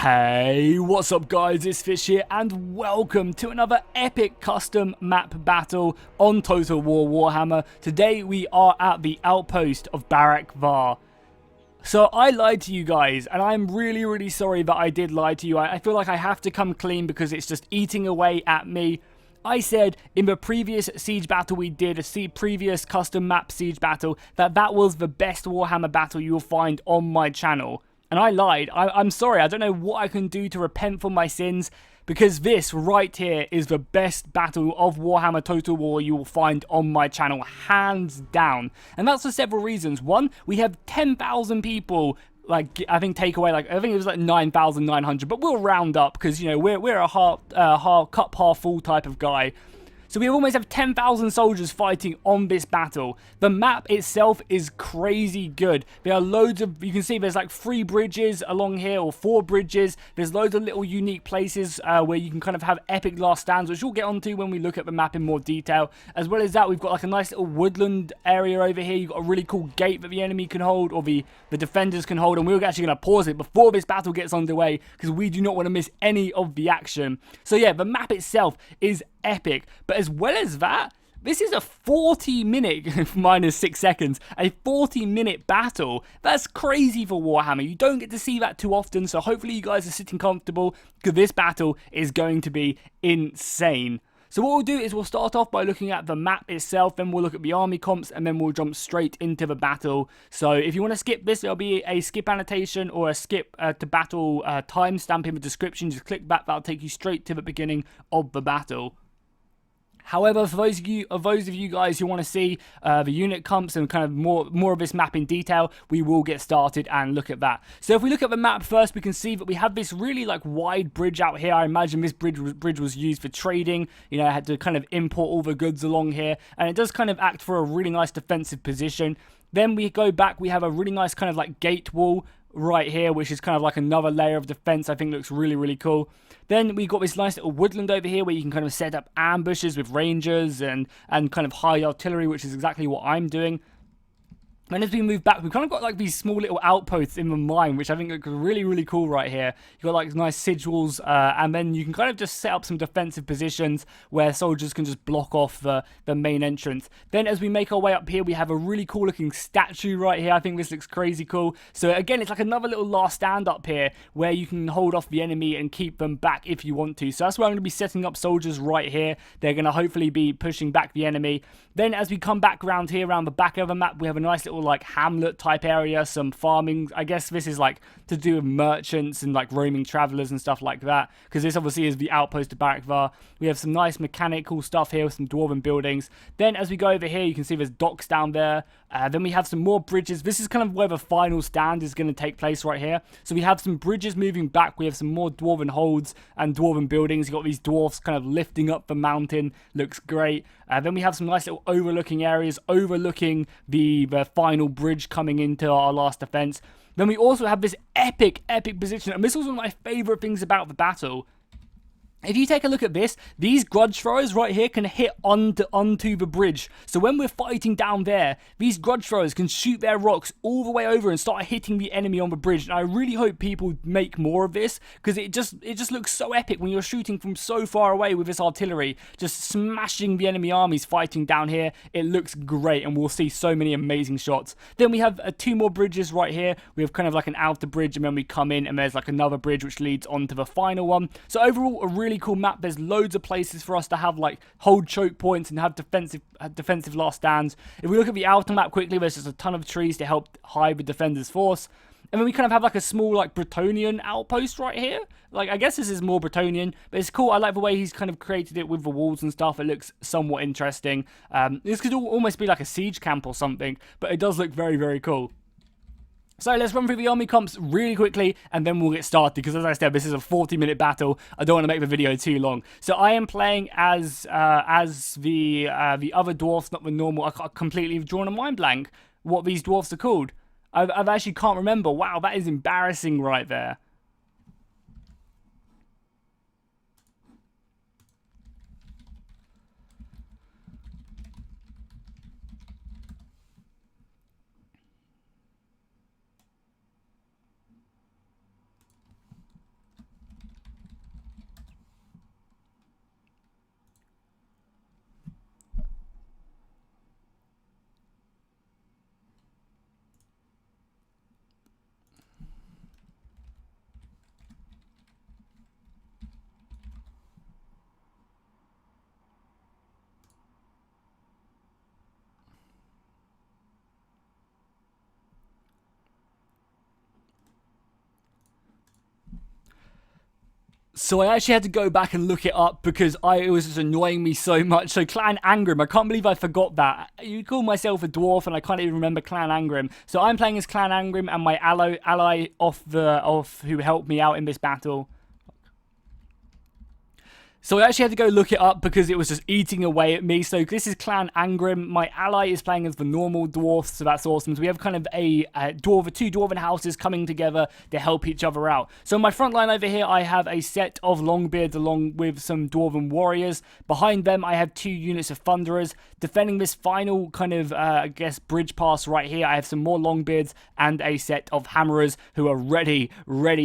Hey, what's up guys, it's Fish here and welcome to another epic custom map battle on Total War Warhammer. Today we are at the Outpost of Barak Varr. So I lied to you guys and I'm really sorry that I did lie to you. I feel like I have to come clean because it's just eating away at me. I said in the previous siege battle we did, a previous custom map siege battle, that was the best Warhammer battle you will find on my channel. And I lied. I'm sorry. I don't know what I can do to repent for my sins, because this right here is the best battle of Warhammer Total War you will find on my channel, hands down. And that's for several reasons. One, we have 10,000 people, like, I think take away, like, I think it was like 9,900, but we'll round up because, you know, we're a cup half full type of guy. So we almost have 10,000 soldiers fighting on this battle. The map itself is crazy good. There are loads of, you can see there's like 3 bridges along here, or 4 bridges. There's loads of little unique places where you can kind of have epic last stands, which we'll get onto when we look at the map in more detail. As well as that, we've got like a nice little woodland area over here. You've got a really cool gate that the enemy can hold, or the defenders can hold. And we're actually going to pause it before this battle gets underway, because we do not want to miss any of the action. So yeah, the map itself is epic, but as well as that, this is a 40-minute minus 6 seconds, a 40-minute battle. That's crazy for Warhammer. You don't get to see that too often, so hopefully you guys are sitting comfortable, because this battle is going to be insane. So what we'll do is we'll start off by looking at the map itself, then we'll look at the army comps, and then we'll jump straight into the battle. So if you want to skip this, there'll be a skip annotation or a skip to battle timestamp in the description. Just click back, that'll take you straight to the beginning of the battle. However, for those of you guys who want to see the unit comps and kind of more of this map in detail, we will get started and look at that. So if we look at the map first, we can see that we have this really like wide bridge out here. I imagine this bridge was used for trading. You know, I had to kind of import all the goods along here, and it does kind of act for a really nice defensive position. Then we go back, we have a really nice kind of like gate wall right here, which is kind of like another layer of defense. I think looks really cool. Then we got this nice little woodland over here where you can kind of set up ambushes with rangers and kind of high artillery, which is exactly what I'm doing. And as we move back, we've kind of got like these small little outposts in the mine, which I think look really cool right here. You've got like nice sigils, and then you can kind of just set up some defensive positions where soldiers can just block off the main entrance. Then as we make our way up here, we have a really cool looking statue right here. I think this looks crazy cool. So again, it's like another little last stand up here where you can hold off the enemy and keep them back if you want to. So that's where I'm going to be setting up soldiers right here. They're going to hopefully be pushing back the enemy. Then as we come back around here, around the back of the map, we have a nice little like hamlet type area, some farming. I guess this is like to do with merchants and like roaming travelers and stuff like that, because this obviously is the Outpost of Barak Varr. We have some nice mechanical stuff here with some dwarven buildings. Then as we go over here, you can see there's docks down there. Then we have some more bridges. This is kind of where the final stand is going to take place right here. So we have some bridges moving back. We have some more dwarven holds and dwarven buildings. You've got these dwarfs kind of lifting up the mountain. Looks great. Then we have some nice little overlooking areas overlooking the final bridge coming into our last defense. Then we also have this epic position, and this was one of my favorite things about the battle. If you take a look at this, these grudge throwers right here can hit onto the bridge. So when we're fighting down there, these grudge throwers can shoot their rocks all the way over and start hitting the enemy on the bridge. And I really hope people make more of this, because it just looks so epic when you're shooting from so far away with this artillery, just smashing the enemy armies fighting down here. It looks great, and we'll see so many amazing shots. Then we have 2 more bridges right here. We have kind of like an outer bridge, and then we come in and there's like another bridge which leads onto the final one. So overall, a really cool map. There's loads of places for us to have like hold choke points and have defensive last stands. If we look at the outer map quickly, there's just a ton of trees to help hide the defender's force. And then we kind of have like a small like Bretonian outpost right here. Like, I guess this is more Bretonian, but it's cool. I like the way he's kind of created it with the walls and stuff. It looks somewhat interesting. This could almost be like a siege camp or something, but it does look very cool. So let's run through the army comps really quickly, and then we'll get started, because as I said, this is a 40-minute battle. I don't want to make the video too long. So I am playing as the other dwarfs, not the normal. I completely drawn a mind blank what these dwarfs are called. I actually can't remember. Wow, that is embarrassing right there. So I actually had to go back and look it up because it was just annoying me so much. So Clan Angrim, I can't believe I forgot that. You call myself a dwarf and I can't even remember Clan Angrim. So I'm playing as Clan Angrim and my ally off who helped me out in this battle. So I actually had to go look it up because it was just eating away at me. So this is Clan Angrim. My ally is playing as the normal dwarfs, so that's awesome. So we have kind of two dwarven houses coming together to help each other out. So in my front line over here, I have a set of Longbeards along with some dwarven warriors. Behind them, I have 2 units of Thunderers. Defending this final kind of, I guess, bridge pass right here, I have some more Longbeards and a set of Hammerers who are ready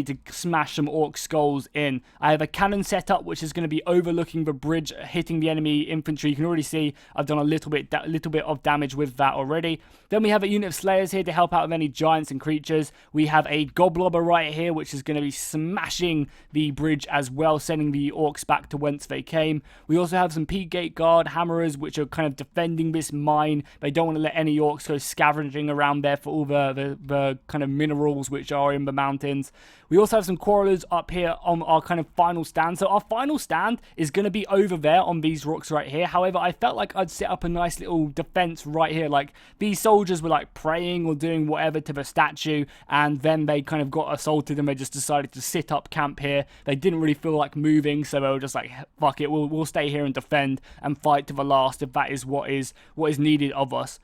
to smash some Orc skulls in. I have a cannon set up, which is going to be overlooking the bridge, hitting the enemy infantry. You can already see I've done a little bit of damage with that already. Then we have a unit of Slayers here to help out with any giants and creatures. We have a Goblobber right here, which is going to be smashing the bridge as well, sending the Orcs back to whence they came. We also have some Peak Guard Hammerers, which are kind of defending this mine. They don't want to let any Orcs go scavenging around there for all the kind of minerals which are in the mountains. We also have some Quarrelers up here on our kind of final stand. So our final stand is going to be over there on these rocks right here. However, I felt like I'd set up a nice little defense right here. Like, these soldiers were like praying or doing whatever to the statue, and then they kind of got assaulted and they just decided to sit up camp here. They didn't really feel like moving, so they were just like, fuck it, we'll stay here and defend and fight to the last if that is what is needed of us.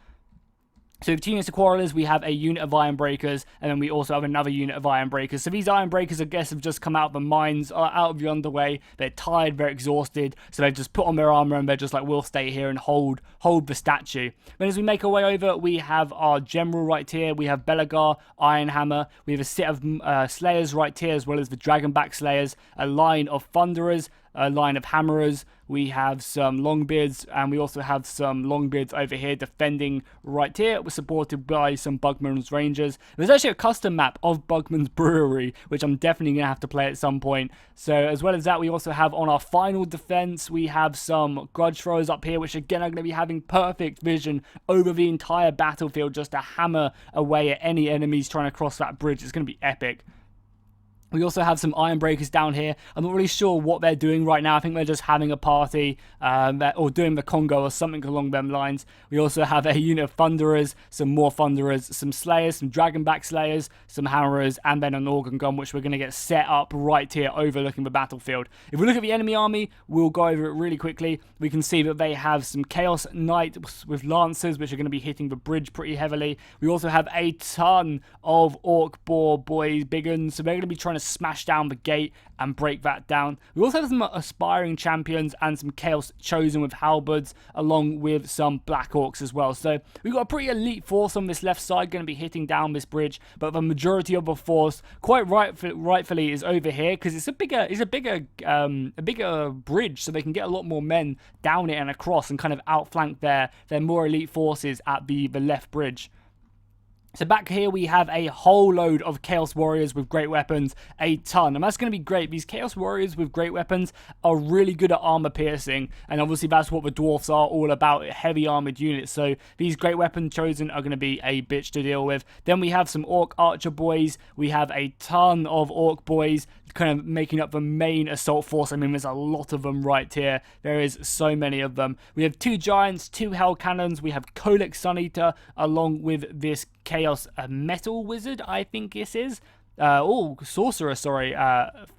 So with 2 units of Quarrelers, we have a unit of Iron Breakers, and then we also have another unit of Iron Breakers. So these Iron Breakers, I guess, have just come out of the mines, out of the underway. They're tired, they're exhausted, so they've just put on their armor and they're just like, we'll stay here and hold the statue. Then as we make our way over, we have our General right here. We have Belagar, Ironhammer. We have a set of Slayers right here, as well as the Dragonback Slayers, a line of Thunderers, a line of Hammerers. We have some Longbeards, and we also have some Longbeards over here defending right here. We're supported by some Bugman's Rangers. There's actually a custom map of Bugman's Brewery, which I'm definitely going to have to play at some point. So as well as that, we also have on our final defense, we have some Grudge Throwers up here, which again are going to be having perfect vision over the entire battlefield just to hammer away at any enemies trying to cross that bridge. It's going to be epic. We also have some Iron Breakers down here. I'm not really sure what they're doing right now. I think they're just having a party or doing the Congo or something along them lines. We also have a unit of Thunderers, some more Thunderers, some Slayers, some Dragonback Slayers, some Hammerers, and then an Organ Gun, which we're going to get set up right here overlooking the battlefield. If we look at the enemy army, we'll go over it really quickly. We can see that they have some Chaos Knights with Lancers, which are going to be hitting the bridge pretty heavily. We also have a ton of Orc Boar Boys, Big Uns, so they're going to be trying to smash down the gate and break that down. We also have some Aspiring Champions and some Chaos Chosen with Halberds, along with some Black Orcs as well. So we've got a pretty elite force on this left side going to be hitting down this bridge, but the majority of the force, quite rightfully, is over here because it's a bigger bridge, so they can get a lot more men down it and across and kind of outflank their more elite forces at the left bridge. So back here we have a whole load of Chaos Warriors with great weapons, a ton, and that's going to be great. These Chaos Warriors with great weapons are really good at armor piercing, and obviously that's what the Dwarfs are all about, heavy armored units. So these great weapon chosen are going to be a bitch to deal with. Then we have some Orc Archer boys. We have a ton of Orc boys kind of making up the main assault force. I mean, there's a lot of them right here. There is so many of them. We have 2 giants, 2 hell cannons. We have Kolek Sun Eater along with this Chaos Metal Wizard, I think this is. Sorcerer, sorry,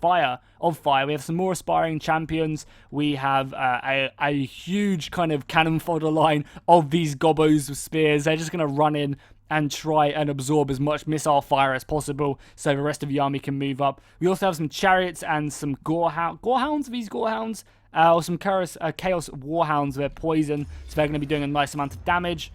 Fire. We have some more Aspiring Champions. We have a huge kind of cannon fodder line of these Gobbos with spears. They're just going to run in and try and absorb as much missile fire as possible so the rest of the army can move up. We also have some chariots and some Gorehounds. These Gorehounds? Or some Chaos Warhounds. They're poison, so they're going to be doing a nice amount of damage.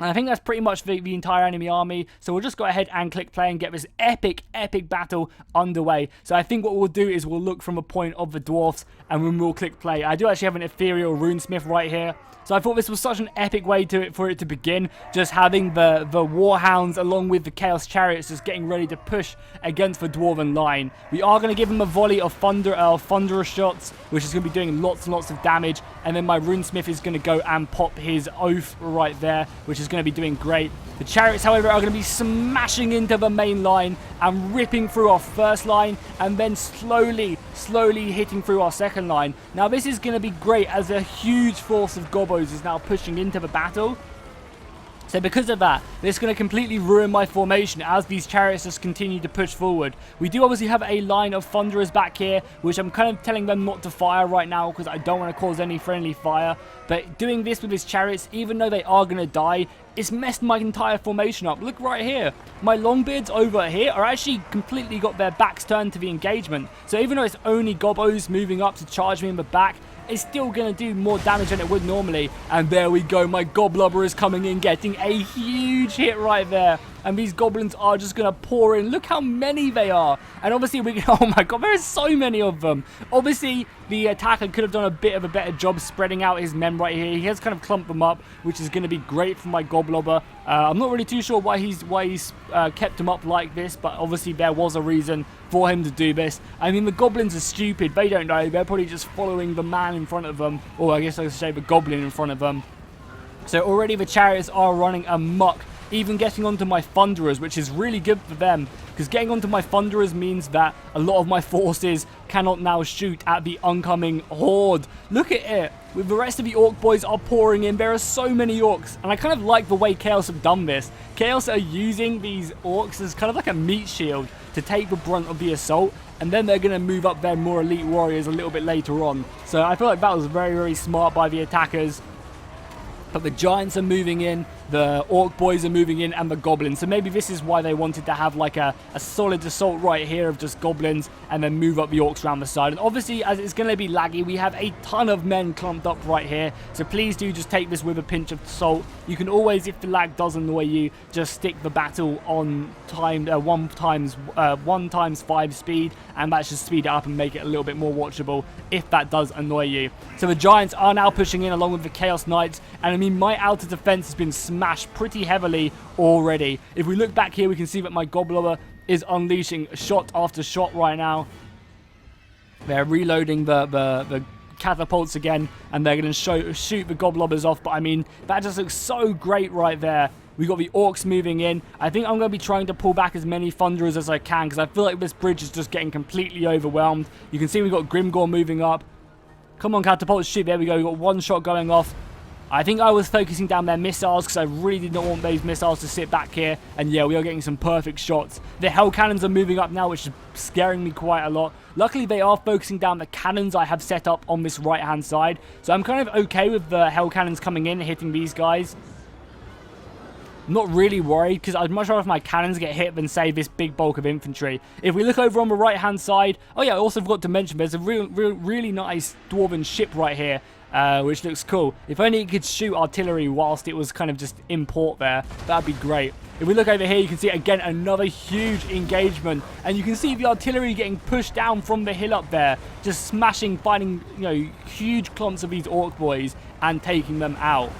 And I think that's pretty much the entire enemy army. So we'll just go ahead and click play and get this epic battle underway. So I think what we'll do is we'll look from a point of the Dwarfs and then we'll click play. I do actually have an ethereal runesmith right here. So I thought this was such an epic way for it to begin. Just having the Warhounds along with the Chaos Chariots just getting ready to push against the Dwarven line. We are going to give him a volley of Thunderer shots, which is going to be doing lots and lots of damage. And then my runesmith is going to go and pop his oath right there, which is is going to be doing great. The chariots, however, are going to be smashing into the main line and ripping through our first line and then slowly hitting through our second line. Now, this is going to be great as a huge force of gobos is now pushing into the battle. So because of that, this is going to completely ruin my formation as these chariots just continue to push forward. We do obviously have a line of thunderers back here, which I'm kind of telling them not to fire right now because I don't want to cause any friendly fire. But doing this with his chariots, even though they are going to die, it's messed my entire formation up. Look right here. My longbeards over here are actually completely got their backs turned to the engagement. So even though it's only gobos moving up to charge me in the back, it's still going to do more damage than it would normally. And there we go. My goblubber is coming in, getting a huge hit right there. And these goblins are just going to pour in. Look how many they are. And obviously, oh my god, there are so many of them. Obviously, the attacker could have done a bit of a better job spreading out his men right here. He has kind of clumped them up, which is going to be great for my goblubber. I'm not really too sure why he's kept them up like this, but obviously there was a reason for him to do this. I mean, the goblins are stupid. They don't know. They're probably just following the man in front of them, or I guess I should say the goblin in front of them. So already the chariots are running amok, even getting onto my thunderers, which is really good for them, because getting onto my thunderers means that a lot of my forces cannot now shoot at the oncoming horde. Look at it. With the rest of the orc boys are pouring in. There are so many orcs, and I kind of like the way Chaos have done this. Chaos are using these orcs as kind of like a meat shield to take the brunt of the assault, and then they're going to move up their more elite warriors a little bit later on. So I feel like that was very, very smart by the attackers. But the giants are moving in, the orc boys are moving in, and the goblins. So maybe this is why they wanted to have like a solid assault right here of just goblins and then move up the orcs around the side. And obviously, as it's going to be laggy, we have a ton of men clumped up right here. So please do just take this with a pinch of salt. You can always, if the lag does annoy you, just stick the battle on time 1x5 speed, and that should speed it up and make it a little bit more watchable if that does annoy you. So the giants are now pushing in along with the Chaos Knights, and I mean, my outer defense has been smashed pretty heavily already. If we look back here, we can see that my goblubber is unleashing shot after shot right now. They're reloading the catapults again, and they're going to shoot the goblubbers off. But I mean, that just looks so great right there. We got the orcs moving in. I think I'm going to be trying to pull back as many thunderers as I can, because I feel like this bridge is just getting completely overwhelmed. You can see we've got Grimgor moving up. Come on, catapults, shoot. There we go. We've got one shot going off. I think I was focusing down their missiles because I really did not want those missiles to sit back here. And yeah, we are getting some perfect shots. The hell cannons are moving up now, which is scaring me quite a lot. Luckily, they are focusing down the cannons I have set up on this right-hand side. So I'm kind of okay with the hell cannons coming in and hitting these guys. I'm not really worried because I'd much rather if my cannons get hit than, say, this big bulk of infantry. If we look over on the right-hand side... Oh, yeah, I also forgot to mention there's a really nice dwarven ship right here, which looks cool. If only it could shoot artillery whilst it was kind of just in port there. That'd be great. If we look over here, you can see, again, another huge engagement. And you can see the artillery getting pushed down from the hill up there. Just smashing, finding, you know, huge clumps of these orc boys and taking them out.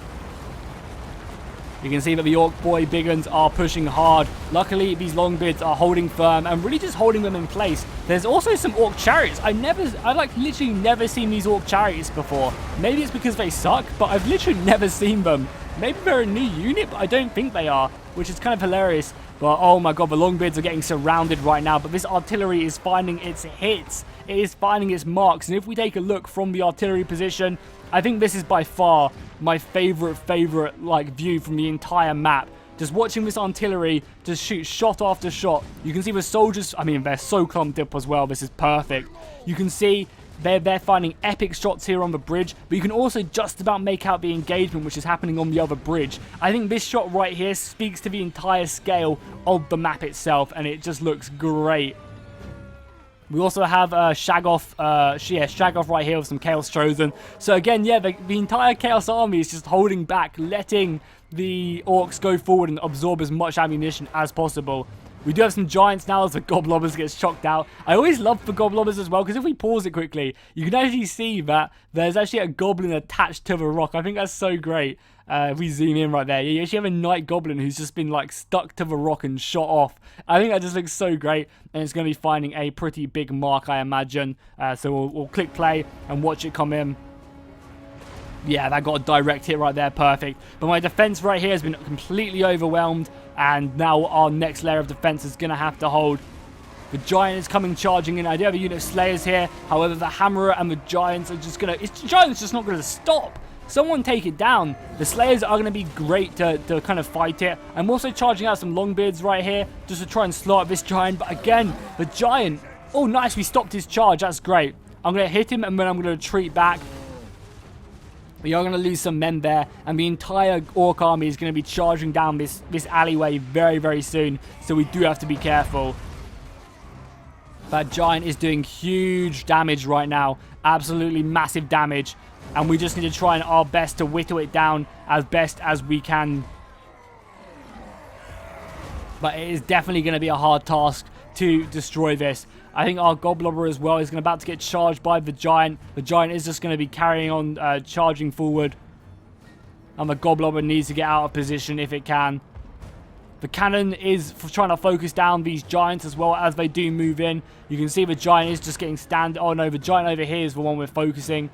You can see that the orc boy big uns are pushing hard. Luckily, these longbeards are holding firm and really just holding them in place. There's also some orc chariots. I like literally never seen these orc chariots before. Maybe it's because they suck, but I've literally never seen them. Maybe they're a new unit, but I don't think they are, which is kind of hilarious. But oh my god, the longbeards are getting surrounded right now, but this artillery is finding its hits. It is finding its marks, and if we take a look from the artillery position, I think this is by far my favorite like view from the entire map. Just watching this artillery just shoot shot after shot. You can see the soldiers, I mean, they're so clumped up as well. This is perfect. You can see they're finding epic shots here on the bridge, but you can also just about make out the engagement which is happening on the other bridge. I think this shot right here speaks to the entire scale of the map itself, and it just looks great. We also have Shagoff right here with some Chaos Chosen. So again, yeah, the entire Chaos army is just holding back, letting the orcs go forward and absorb as much ammunition as possible. We do have some giants now as the goblubbers gets chocked out. I always love the goblubbers as well, because if we pause it quickly, you can actually see that there's actually a goblin attached to the rock. I think that's so great. If we zoom in right there, you actually have a night goblin who's just been like stuck to the rock and shot off. I think that just looks so great, and it's going to be finding a pretty big mark, I imagine. So we'll click play and watch it come in. Yeah, that got a direct hit right there. Perfect. But my defense right here has been completely overwhelmed. And now our next layer of defense is going to have to hold. The giant is coming charging in. I do have a unit of slayers here. However, the hammerer and the giants are just going to... The giant's just not going to stop. Someone take it down. The slayers are going to be great to kind of fight it. I'm also charging out some longbeards right here just to try and slow up this giant. But again, the giant... Oh, nice. We stopped his charge. That's great. I'm going to hit him and then I'm going to retreat back. We are going to lose some men there, and the entire orc army is going to be charging down this alleyway very, very soon, so we do have to be careful. That giant is doing huge damage right now, absolutely massive damage, and we just need to try our best to whittle it down as best as we can. But it is definitely going to be a hard task to destroy this. I think our Goblobber as well is about to get charged by the giant. The giant is just going to be carrying on charging forward. And the Goblobber needs to get out of position if it can. The cannon is trying to focus down these giants as well as they do move in. You can see the giant is just getting Oh no, the giant over here is the one we're focusing.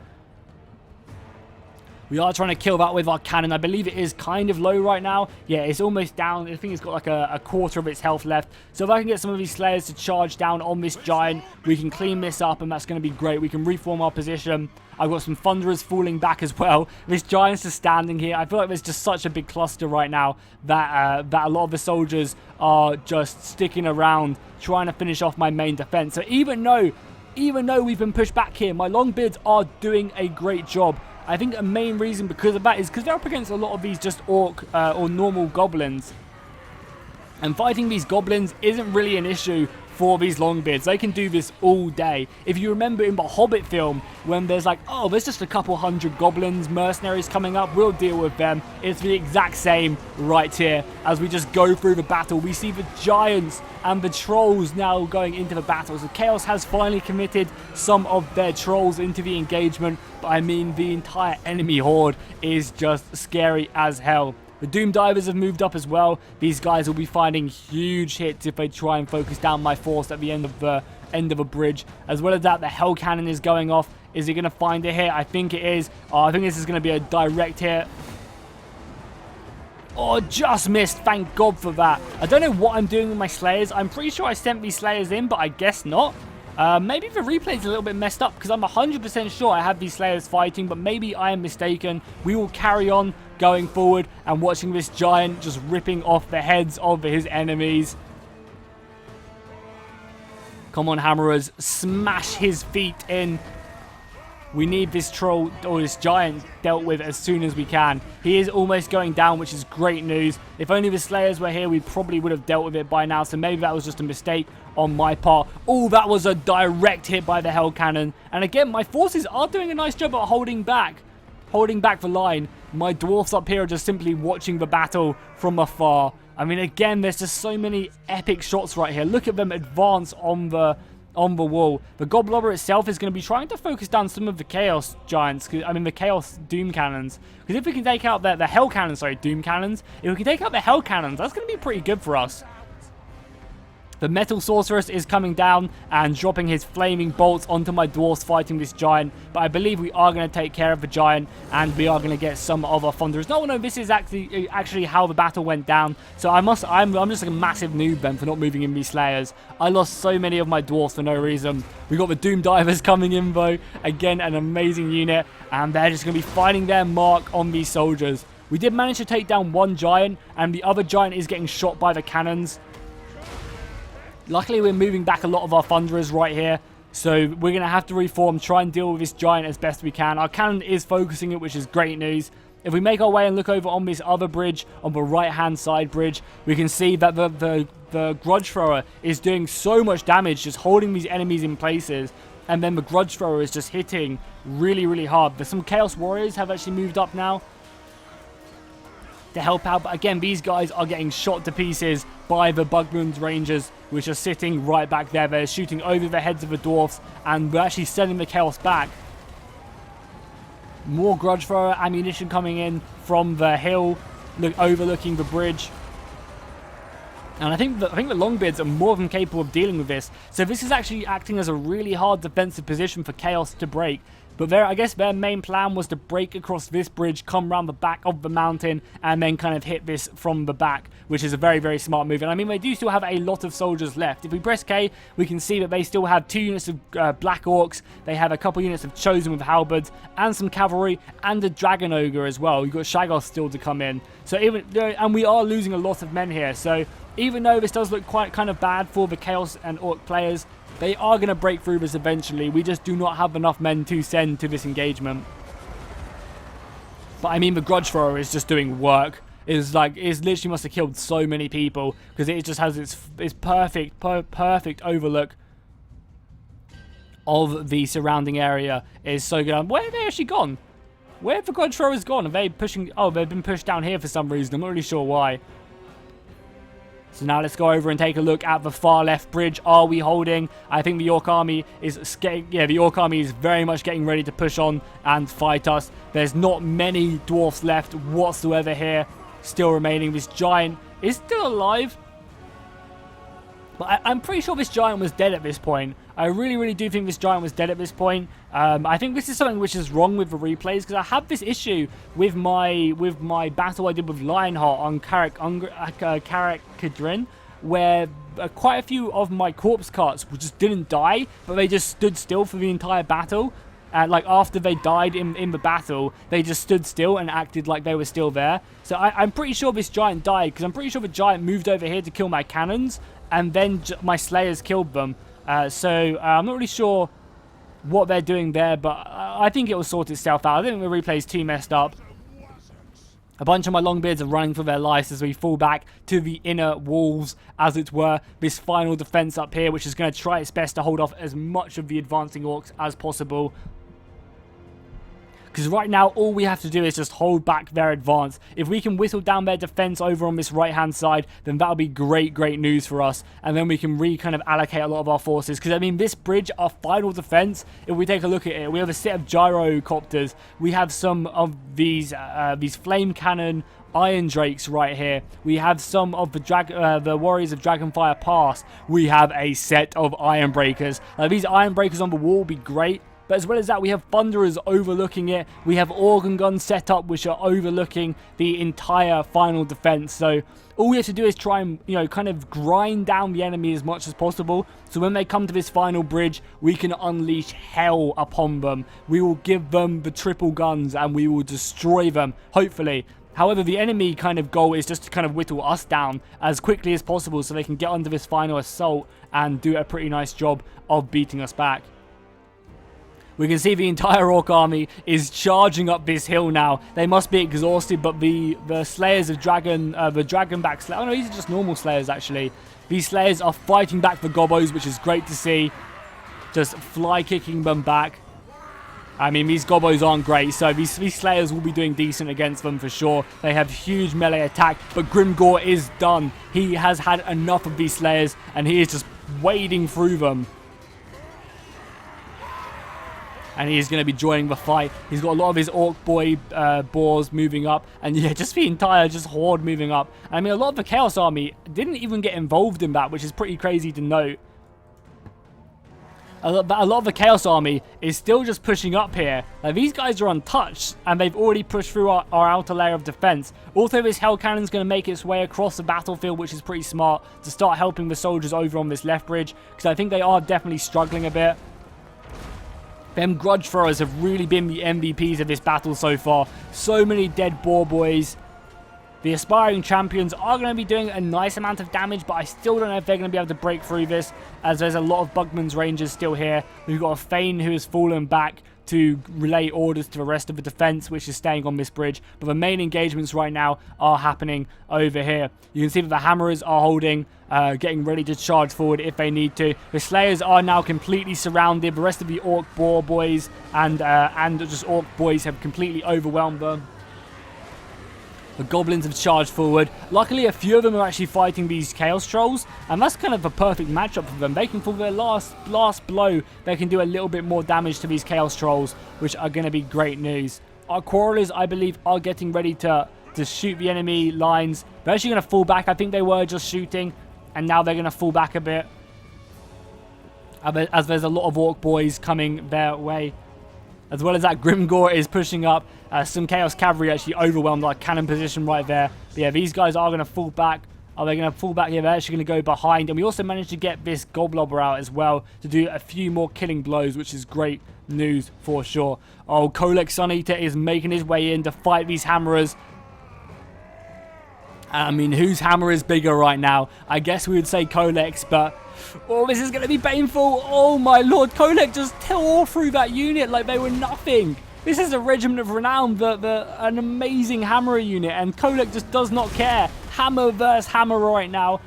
We are trying to kill that with our cannon. I believe it is kind of low right now. Yeah, it's almost down. I think it's got like a quarter of its health left. So if I can get some of these slayers to charge down on this giant, we can clean this up, and that's going to be great. We can reform our position. I've got some thunderers falling back as well. This giant's just standing here. I feel like there's just such a big cluster right now that a lot of the soldiers are just sticking around trying to finish off my main defense. So even though we've been pushed back here, my longbeards are doing a great job. I think a main reason because of that is because they're up against a lot of these just orc or normal goblins. And fighting these goblins isn't really an issue for these longbeards. They can do this all day. If you remember in the Hobbit film, when there's like, oh, there's just a couple hundred goblins, mercenaries coming up, we'll deal with them. It's the exact same right here. As we just go through the battle, we see the giants and the trolls now going into the battle. So Chaos has finally committed some of their trolls into the engagement. But I mean, the entire enemy horde is just scary as hell. The Doom Divers have moved up as well. These guys will be finding huge hits if they try and focus down my force at the end of a bridge. As well as that, the Hell Cannon is going off. Is he going to find a hit? I think it is. Oh, I think this is going to be a direct hit. Oh, just missed. Thank God for that. I don't know what I'm doing with my Slayers. I'm pretty sure I sent these Slayers in, but I guess not. Maybe the replay is a little bit messed up because I'm 100% sure I have these Slayers fighting, but maybe I am mistaken. We will carry on going forward and watching this giant just ripping off the heads of his enemies. Come on, hammerers. Smash his feet in. We need this troll or this giant dealt with as soon as we can. He is almost going down, which is great news. If only the Slayers were here, we probably would have dealt with it by now. So maybe that was just a mistake on my part. Oh, that was a direct hit by the Hell Cannon. And again, my forces are doing a nice job at holding back the line. My dwarfs up here are just simply watching the battle from afar. I mean, again, there's just so many epic shots right here. Look at them advance on the wall. The Goblobber itself is going to be trying to focus down some of the Chaos Giants. I mean, the Chaos Doom Cannons. Because if we can take out the Hell Cannons, sorry, Doom Cannons. If we can take out the Hell Cannons, that's going to be pretty good for us. The Metal Sorceress is coming down and dropping his flaming bolts onto my dwarfs fighting this giant. But I believe we are going to take care of the giant and we are going to get some of our Thunderers. No, this is actually how the battle went down. So I'm just like a massive noob then for not moving in these Slayers. I lost so many of my dwarfs for no reason. We got the Doom Divers coming in though. Again, an amazing unit. And they're just going to be finding their mark on these soldiers. We did manage to take down one giant and the other giant is getting shot by the cannons. Luckily, we're moving back a lot of our Thunderers right here. So we're going to have to reform, try and deal with this giant as best we can. Our cannon is focusing it, which is great news. If we make our way and look over on this other bridge, on the right-hand side bridge, we can see that the Grudge Thrower is doing so much damage, just holding these enemies in places. And then the Grudge Thrower is just hitting really, really hard. There's some Chaos Warriors have actually moved up now to help out. But again, these guys are getting shot to pieces by the Bugmoon's Rangers, which are sitting right back there. They're shooting over the heads of the dwarfs, and we're actually sending the Chaos back. More Grudge Thrower ammunition coming in from the hill, overlooking the bridge. And I think the Longbeards are more than capable of dealing with this. So this is actually acting as a really hard defensive position for Chaos to break. But I guess their main plan was to break across this bridge, come around the back of the mountain, and then kind of hit this from the back, which is a very, very smart move. And I mean, they do still have a lot of soldiers left. If we press K, we can see that they still have 2 units of Black Orcs. They have a couple units of Chosen with halberds, and some cavalry, and a Dragon Ogre as well. You've got Shaggoth still to come in. So and we are losing a lot of men here. So even though this does look quite kind of bad for the Chaos and Orc players, they are going to break through this eventually. We just do not have enough men to send to this engagement. But I mean, the Grudge Thrower is just doing work. It's literally must have killed so many people, because it just has its perfect overlook of the surrounding area. Is so good. Where have they actually gone? Where have the Grudge Throwers gone? Are they pushing? Oh, they've been pushed down here for some reason. I'm not really sure why. So now let's go over and take a look at the far left bridge. Are we holding? I think the Orc army is the Orc army is very much getting ready to push on and fight us. There's not many dwarfs left whatsoever here. Still remaining. This giant is still alive. But I'm pretty sure this giant was dead at this point. I really, really do think this giant was dead at this point. I think this is something which is wrong with the replays, because I have this issue with my battle I did with Lionheart on Karak Kadrin, where quite a few of my corpse carts just didn't die, but they just stood still for the entire battle. Like after they died in the battle, they just stood still and acted like they were still there. So I'm pretty sure this giant died, because I'm pretty sure the giant moved over here to kill my cannons, and then my slayers killed them. So I'm not really sure what they're doing there, but I think it will sort itself out. I think the replay is too messed up. A bunch of my Longbeards are running for their lives as we fall back to the inner walls, as it were. This final defense up here, which is going to try its best to hold off as much of the advancing orcs as possible. Because right now, all we have to do is just hold back their advance. If we can whittle down their defense over on this right-hand side, then that'll be great, great news for us. And then we can kind of allocate a lot of our forces. Because, I mean, this bridge, our final defense, if we take a look at it, we have a set of gyrocopters. We have some of these flame cannon Iron Drakes right here. We have some of the Warriors of Dragonfire Pass. We have a set of Iron Breakers. These Iron Breakers on the wall will be great. But as well as that, we have Thunderers overlooking it. We have Organ Guns set up, which are overlooking the entire final defense. So all we have to do is try and, kind of grind down the enemy as much as possible. So when they come to this final bridge, we can unleash hell upon them. We will give them the triple guns and we will destroy them, hopefully. However, the enemy kind of goal is just to kind of whittle us down as quickly as possible so they can get under this final assault and do a pretty nice job of beating us back. We can see the entire Orc army is charging up this hill now. They must be exhausted, but the Slayers of Dragon, the Dragonback Slayers, oh no, these are just normal Slayers actually. These Slayers are fighting back the Gobbos, which is great to see. Just fly kicking them back. I mean, these Gobbos aren't great, so these Slayers will be doing decent against them for sure. They have huge melee attack, but Grimgor is done. He has had enough of these Slayers, and he is just wading through them. And he is going to be joining the fight. He's got a lot of his Orc boy boars moving up. And yeah, just the entire horde moving up. I mean, a lot of the Chaos Army didn't even get involved in that, which is pretty crazy to note. A lot of the Chaos Army is still just pushing up here. Like, these guys are untouched, and they've already pushed through our outer layer of defense. Also, this Hell Cannon is going to make its way across the battlefield, which is pretty smart, to start helping the soldiers over on this left bridge, because I think they are definitely struggling a bit. Them Grudge Throwers have really been the MVPs of this battle so far. So many dead boar boys. The Aspiring Champions are going to be doing a nice amount of damage, but I still don't know if they're going to be able to break through this, as there's a lot of Bugman's Rangers still here. We've got a Thane who has fallen back to relay orders to the rest of the defense, which is staying on this bridge. But the main engagements right now are happening over here. You can see that the Hammerers are holding, getting ready to charge forward if they need to. The Slayers are now completely surrounded. The rest of the Orc Boar boys and just Orc boys have completely overwhelmed them. The Goblins have charged forward. Luckily, a few of them are actually fighting these Chaos Trolls, and that's kind of a perfect matchup for them. They can, for their last blow, they can do a little bit more damage to these Chaos Trolls, which are going to be great news. Our Quarrelers, I believe, are getting ready to shoot the enemy lines. They're actually going to fall back. I think they were just shooting, and now they're going to fall back a bit, as there's a lot of Orc boys coming their way. As well as that, Grimgor is pushing up. Some Chaos Cavalry actually overwhelmed our cannon position right there. But yeah, these guys are going to fall back. Are they going to fall back? Yeah, they're actually going to go behind. And we also managed to get this Goblobber out as well to do a few more killing blows, which is great news for sure. Oh, Kolek Suneater is making his way in to fight these Hammerers. I mean, whose hammer is bigger right now? I guess we would say Kolek's, but... Oh, this is going to be painful. Oh, my lord. Kolek just tore through that unit like they were nothing. This is a Regiment of Renown, an amazing hammer unit, and Kolek just does not care. Hammer versus hammer right now.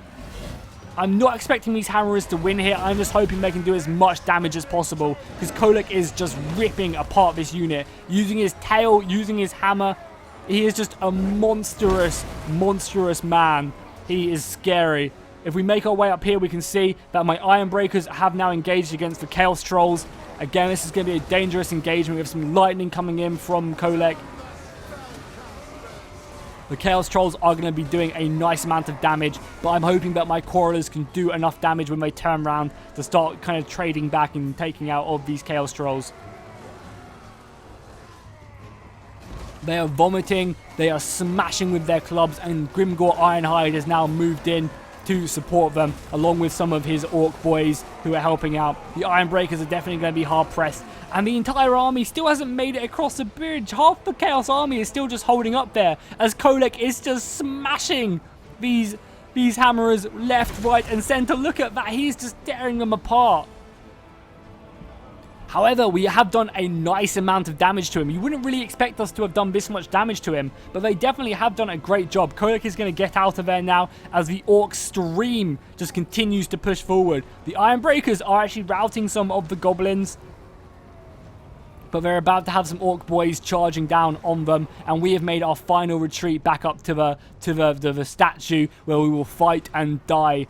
I'm not expecting these hammerers to win here. I'm just hoping they can do as much damage as possible, because Kolek is just ripping apart this unit. Using his tail, using his hammer. He is just a monstrous, monstrous man. He is scary. If we make our way up here, we can see that my Iron Breakers have now engaged against the Chaos Trolls. Again, this is going to be a dangerous engagement with some lightning coming in from Kolek. The Chaos Trolls are going to be doing a nice amount of damage, but I'm hoping that my Quarrelers can do enough damage when they turn around to start kind of trading back and taking out of these Chaos Trolls. They are vomiting, they are smashing with their clubs, and Grimgor Ironhide has now moved in to support them, along with some of his Orc boys who are helping out. The Iron Breakers are definitely going to be hard pressed, and the entire army still hasn't made it across the bridge. Half the Chaos army is still just holding up there, as Kolek is just smashing these hammerers left, right, and center. Look at that, he's just tearing them apart. However, we have done a nice amount of damage to him. You wouldn't really expect us to have done this much damage to him, but they definitely have done a great job. Kolek is going to get out of there now as the Orc stream just continues to push forward. The Iron Breakers are actually routing some of the Goblins, but they're about to have some Orc boys charging down on them, and we have made our final retreat back up to the statue where we will fight and die.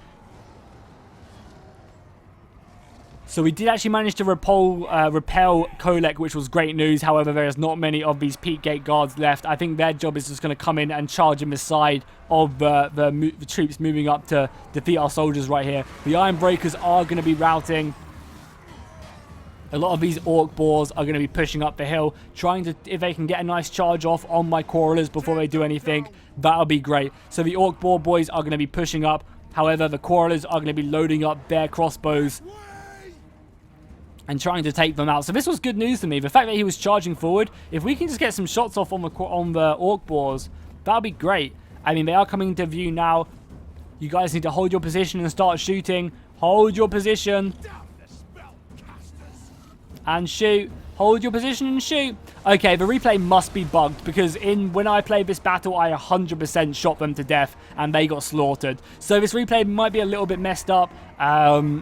So we did actually manage to repel Kolek, which was great news. However, there is not many of these Peak Gate guards left. I think their job is just going to come in and charge him aside of the troops moving up to defeat our soldiers right here. The Iron Breakers are going to be routing. A lot of these Orc boars are going to be pushing up the hill, trying to, if they can get a nice charge off on my Quarrelers before they do anything, that'll be great. So the Orc boar boys are going to be pushing up. However, the Quarrelers are going to be loading up their crossbows and trying to take them out. So this was good news to me. The fact that he was charging forward, if we can just get some shots off on the Orc boars, that'll be great. I mean, they are coming into view now. You guys need to hold your position and start shooting. Hold your position. And shoot. Hold your position and shoot. Okay, the replay must be bugged, because when I played this battle, I 100% shot them to death and they got slaughtered. So this replay might be a little bit messed up.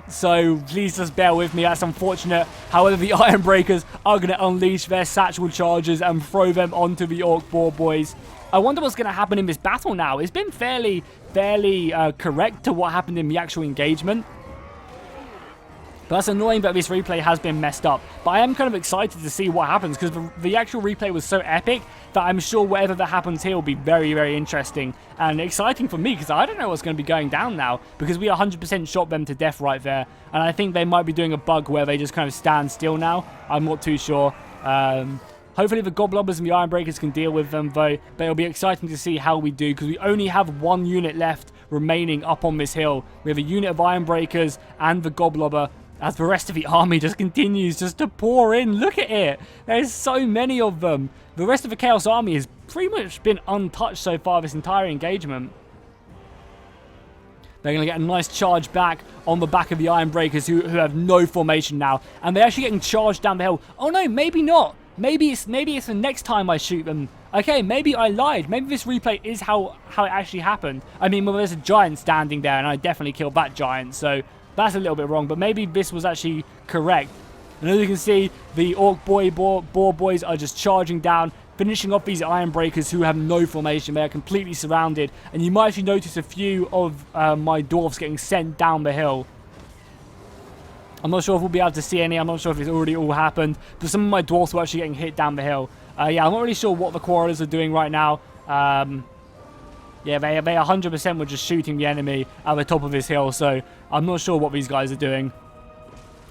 So please just bear with me. That's unfortunate. However, the Iron Breakers are going to unleash their satchel charges and throw them onto the Orc boar boys. I wonder what's going to happen in this battle now. It's been fairly correct to what happened in the actual engagement. But that's annoying that this replay has been messed up. But I am kind of excited to see what happens, because the actual replay was so epic that I'm sure whatever that happens here will be very, very interesting and exciting for me, because I don't know what's going to be going down now, because we 100% shot them to death right there. And I think they might be doing a bug where they just kind of stand still now. I'm not too sure. Hopefully the Goblobbers and the Iron Breakers can deal with them, though. But it'll be exciting to see how we do, because we only have one unit left remaining up on this hill. We have a unit of Iron Breakers and the Goblobber, as the rest of the army just continues just to pour in. Look at it. There's so many of them. The rest of the Chaos army has pretty much been untouched so far this entire engagement. They're going to get a nice charge back on the back of the Iron Breakers, who have no formation now. And they're actually getting charged down the hill. Oh no, maybe not. Maybe it's the next time I shoot them. Okay, maybe I lied. Maybe this replay is how it actually happened. I mean, well, there's a giant standing there, and I definitely killed that giant, so that's a little bit wrong, but maybe this was actually correct. And as you can see, the Orc boar boys are just charging down, finishing off these Iron Breakers who have no formation. They are completely surrounded, and you might actually notice a few of my Dwarfs getting sent down the hill. I'm not sure if we'll be able to see any. I'm not sure if it's already all happened, but some of my Dwarfs were actually getting hit down the hill. Yeah, I'm not really sure what the Quarrelers are doing right now. Yeah, they 100% were just shooting the enemy at the top of this hill, so I'm not sure what these guys are doing.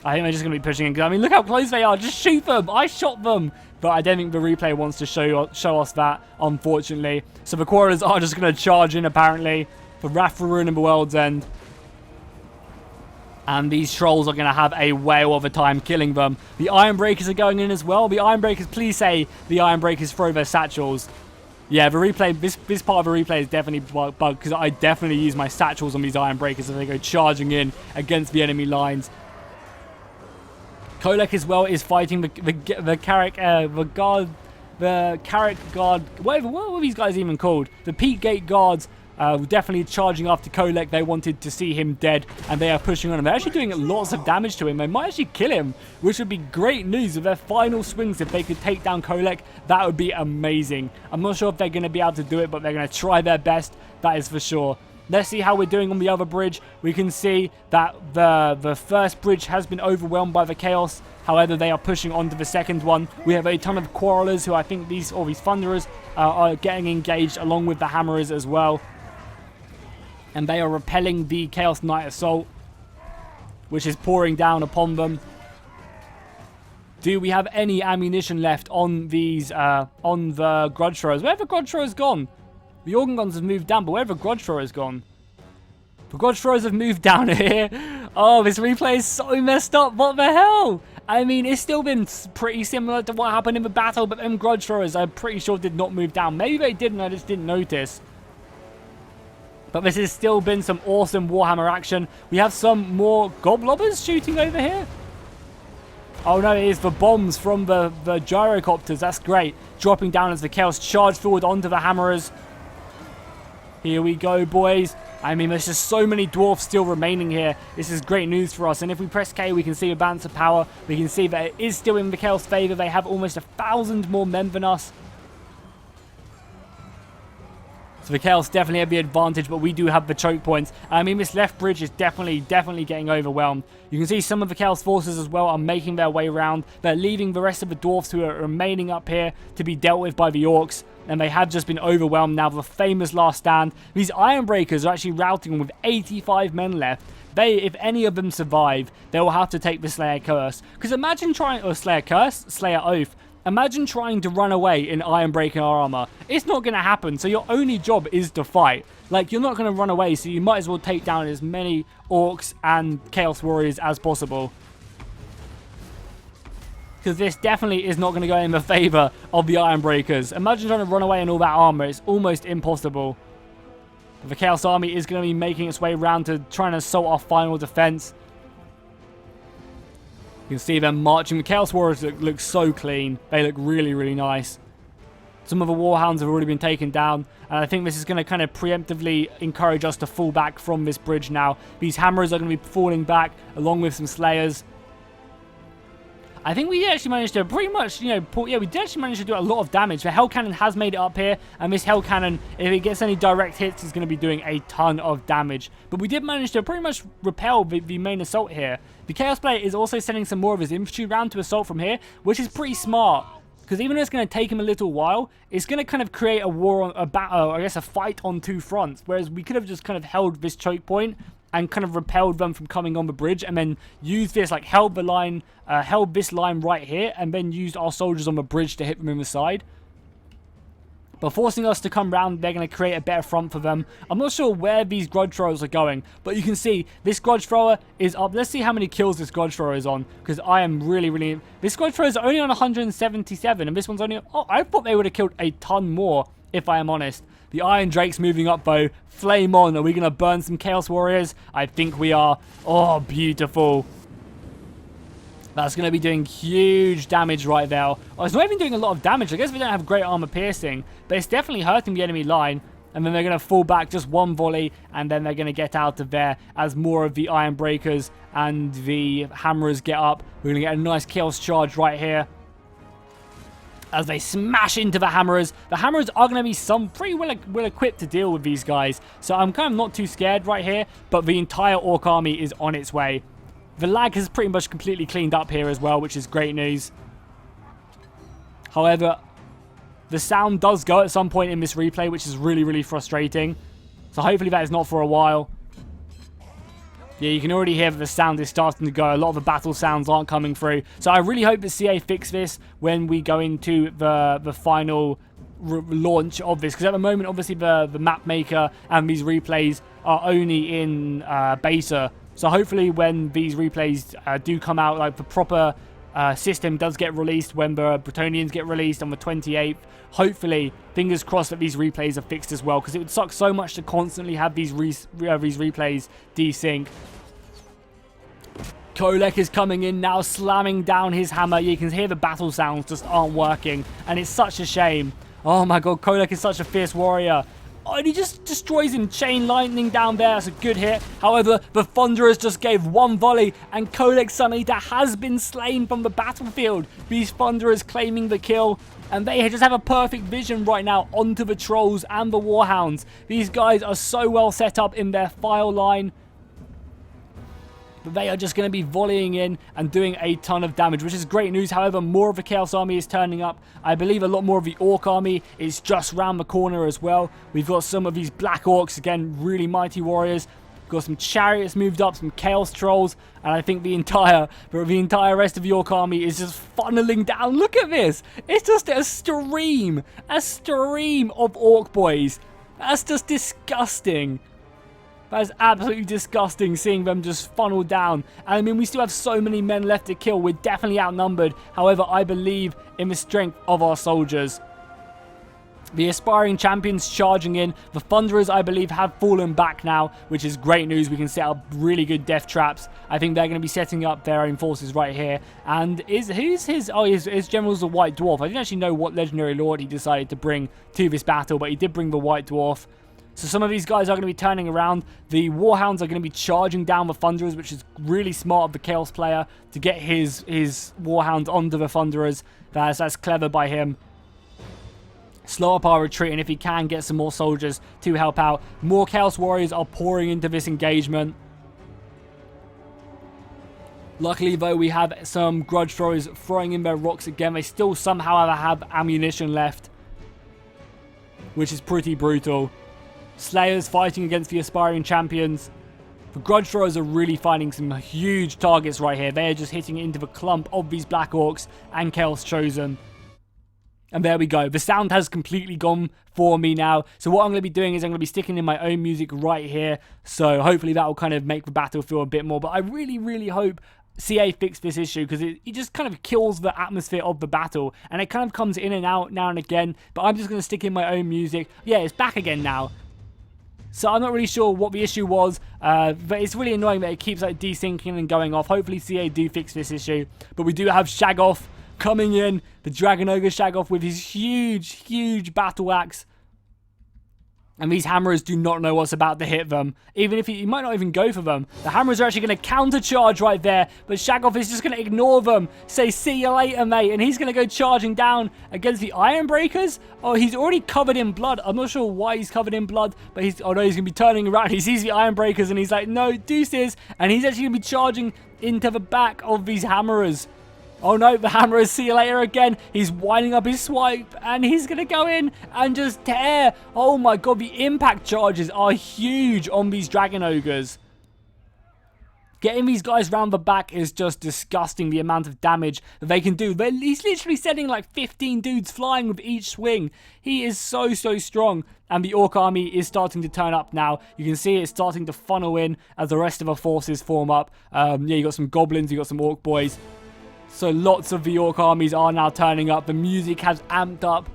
I think they're just going to be pushing in. I mean, look how close they are. Just shoot them. I shot them. But I don't think the replay wants to show us that, unfortunately. So the Quarrelers are just going to charge in, apparently, for Wrath for Ruin and the World's End. And these trolls are going to have a whale of a time killing them. The Ironbreakers are going in as well. The Ironbreakers, please say the Ironbreakers throw their satchels. Yeah, the replay, this part of the replay is definitely bugged, because I definitely use my satchels on these Ironbreakers as they go charging in against the enemy lines. Kolek as well is fighting the Carrick Guard, what were these guys even called? The Peak Gate Guards. Definitely charging after Kolek. They wanted to see him dead, and they are pushing on him. They're actually doing lots of damage to him. They might actually kill him, which would be great news with their final swings. If they could take down Kolek, that would be amazing. I'm not sure if they're going to be able to do it, but they're going to try their best. That is for sure. Let's see how we're doing on the other bridge. We can see that the first bridge has been overwhelmed by the Chaos. However, they are pushing on to the second one. We have a ton of Quarrelers who I think these Thunderers are getting engaged along with the Hammerers as well. And they are repelling the Chaos Knight Assault, which is pouring down upon them. Do we have any ammunition left on these, on the Grudge Throwers? Where have the Grudge Throwers gone? The Organ Guns have moved down, but where have the Grudge Throwers gone? The Grudge Throwers have moved down here. Oh, this replay is so messed up. What the hell? I mean, it's still been pretty similar to what happened in the battle, but them Grudge Throwers, I'm pretty sure, did not move down. Maybe they did and I just didn't notice. But this has still been some awesome Warhammer action. We have some more Goblobbers shooting over here. Oh no, it is the bombs from the gyrocopters. That's great. Dropping down as the Chaos charge forward onto the Hammerers. Here we go, boys. I mean, there's just so many Dwarfs still remaining here. This is great news for us. And if we press K, we can see a balance of power. We can see that it is still in the Chaos' favor. They have almost 1,000 more men than us. So the Chaos definitely have the advantage, but we do have the choke points. I mean, this left bridge is definitely getting overwhelmed. You can see some of the Chaos forces as well are making their way around. They're leaving the rest of the Dwarfs who are remaining up here to be dealt with by the Orcs. And they have just been overwhelmed now. The famous last stand. These Ironbreakers are actually routing with 85 men left. They, if any of them survive, they will have to take the Slayer Curse. Because imagine trying, or Slayer Curse, Slayer Oath. Imagine trying to run away in Ironbreaker armor. It's not going to happen, so your only job is to fight. Like, you're not going to run away, so you might as well take down as many Orcs and Chaos Warriors as possible. Because this definitely is not going to go in the favor of the Ironbreakers. Imagine trying to run away in all that armor. It's almost impossible. The Chaos Army is going to be making its way around to trying to assault our final defense. You can see them marching. The Chaos Warriors look so clean. They look really, really nice. Some of the Warhounds have already been taken down. And I think this is going to kind of preemptively encourage us to fall back from this bridge now. These Hammerers are going to be falling back along with some Slayers. I think we actually managed to pretty much, we did actually manage to do a lot of damage. The Hell Cannon has made it up here, and this Hell Cannon, if it gets any direct hits, is going to be doing a ton of damage. But we did manage to pretty much repel the main assault here. The Chaos Player is also sending some more of his infantry round to assault from here, which is pretty smart. Because even though it's going to take him a little while, it's going to kind of create a war on, a fight on two fronts. Whereas we could have just kind of held this choke point and kind of repelled them from coming on the bridge, and then used this, like held this line right here, and then used our soldiers on the bridge to hit them in the side. But forcing us to come round, they're going to create a better front for them. I'm not sure where these Grudge Throwers are going, but you can see this Grudge Thrower is up. Let's see how many kills this Grudge Thrower is on, because I am really... This Grudge Thrower is only on 177, and this one's only... Oh, I thought they would have killed a ton more, if I am honest. The Iron Drake's moving up, though. Flame on. Are we going to burn some Chaos Warriors? I think we are. Oh, beautiful. That's going to be doing huge damage right there. Oh, it's not even doing a lot of damage. I guess we don't have great armor piercing, but it's definitely hurting the enemy line. And then they're going to fall back just one volley, and then they're going to get out of there as more of the Iron Breakers and the Hammerers get up. We're going to get a nice Chaos charge right here as they smash into the Hammerers. The Hammerers are going to be pretty well equipped to deal with these guys. So I'm kind of not too scared right here, but the entire Orc army is on its way. The lag has pretty much completely cleaned up here as well, which is great news. However, the sound does go at some point in this replay, which is really, really frustrating. So hopefully that is not for a while. Yeah, you can already hear that the sound is starting to go. A lot of the battle sounds aren't coming through. So I really hope that CA fix this when we go into the final launch of this. Because at the moment, obviously, the map maker and these replays are only in beta. So hopefully when these replays do come out, like the proper system does get released when the Bretonians get released on the 28th. Hopefully, fingers crossed that these replays are fixed as well, because it would suck so much to constantly have these replays desync. Kolek is coming in now, slamming down his hammer. You can hear the battle sounds just aren't working, and it's such a shame. Oh my god, Kolek is such a fierce warrior. Oh, and he just destroys him. Chain lightning down there. That's a good hit. However, the Thunderers just gave one volley, and Kolek Suneater has been slain from the battlefield. These Thunderers claiming the kill, and they just have a perfect vision right now onto the Trolls and the Warhounds. These guys are so well set up in their file line. But they are just going to be volleying in and doing a ton of damage, which is great news. However, more of the Chaos Army is turning up. I believe a lot more of the Orc Army is just round the corner as well. We've got some of these Black Orcs, again, really mighty warriors. We've got some Chariots moved up, some Chaos Trolls, and I think the entire rest of the Orc Army is just funneling down. Look at this. It's just a stream of Orc boys. That's just disgusting. That is absolutely disgusting, seeing them just funnel down. And I mean, we still have so many men left to kill. We're definitely outnumbered. However, I believe in the strength of our soldiers. The aspiring champions charging in. The Thunderers, I believe, have fallen back now, which is great news. We can set up really good death traps. I think they're going to be setting up their own forces right here. And who's his? Oh, his general's the White Dwarf. I didn't actually know what legendary lord he decided to bring to this battle, but he did bring the White Dwarf. So some of these guys are going to be turning around. The Warhounds are going to be charging down the Thunderers, which is really smart of the Chaos player to get his Warhounds onto the Thunderers. That's clever by him. Slow up our retreat, and if he can, get some more soldiers to help out. More Chaos Warriors are pouring into this engagement. Luckily, though, we have some Grudge Throwers throwing in their rocks again. They still somehow have ammunition left, which is pretty brutal. Slayers fighting against the aspiring champions. The Grudge Throwers are really finding some huge targets right here. They are just hitting into the clump of these Black Orcs and Chaos Chosen. And there we go. The sound has completely gone for me now. So what I'm going to be doing is I'm going to be sticking in my own music right here. So hopefully that will kind of make the battle feel a bit more. But I really, really hope CA fix this issue, because it just kind of kills the atmosphere of the battle. And it kind of comes in and out now and again. But I'm just going to stick in my own music. Yeah, it's back again now. So I'm not really sure what the issue was, but it's really annoying that it keeps like desyncing and going off. Hopefully CA do fix this issue. But we do have Shagoth coming in, the Dragon Ogre Shagoth with his huge battle axe. And these Hammerers do not know what's about to hit them. Even if he might not even go for them. The Hammerers are actually going to countercharge right there. But Shagoth is just going to ignore them. Say, see you later, mate. And he's going to go charging down against the Ironbreakers. Oh, he's already covered in blood. I'm not sure why he's covered in blood. But he's going to be turning around. He sees the Ironbreakers and he's like, no, deuces. And he's actually going to be charging into the back of these Hammerers. Oh no, the Hammerers, see you later again. He's winding up his swipe and he's going to go in and just tear. Oh my god, the impact charges are huge on these Dragon Ogres. Getting these guys round the back is just disgusting, the amount of damage that they can do. He's literally sending like 15 dudes flying with each swing. He is so strong. And the Orc army is starting to turn up now. You can see it's starting to funnel in as the rest of the forces form up. Yeah, you got some Goblins, you got some Orc boys. So lots of the Orc armies are now turning up. The music has amped up.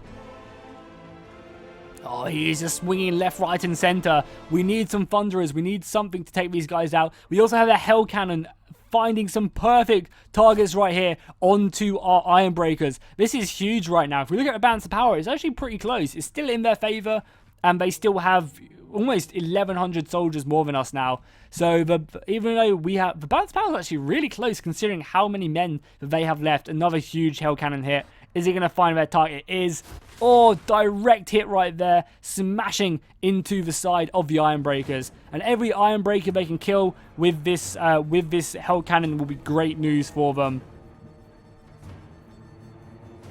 Oh, he is just swinging left, right, and center. We need some Thunderers. We need something to take these guys out. We also have a Hell Cannon finding some perfect targets right here onto our Ironbreakers. This is huge right now. If we look at the balance of power, it's actually pretty close. It's still in their favor, and they still have almost 1,100 soldiers more than us now. So even though we have the balance power is actually really close considering how many men that they have left. Another huge Hell Cannon hit. Is he going to find their target? It is. Oh, direct hit right there, smashing into the side of the Ironbreakers. And every Ironbreaker they can kill with this Hell Cannon will be great news for them.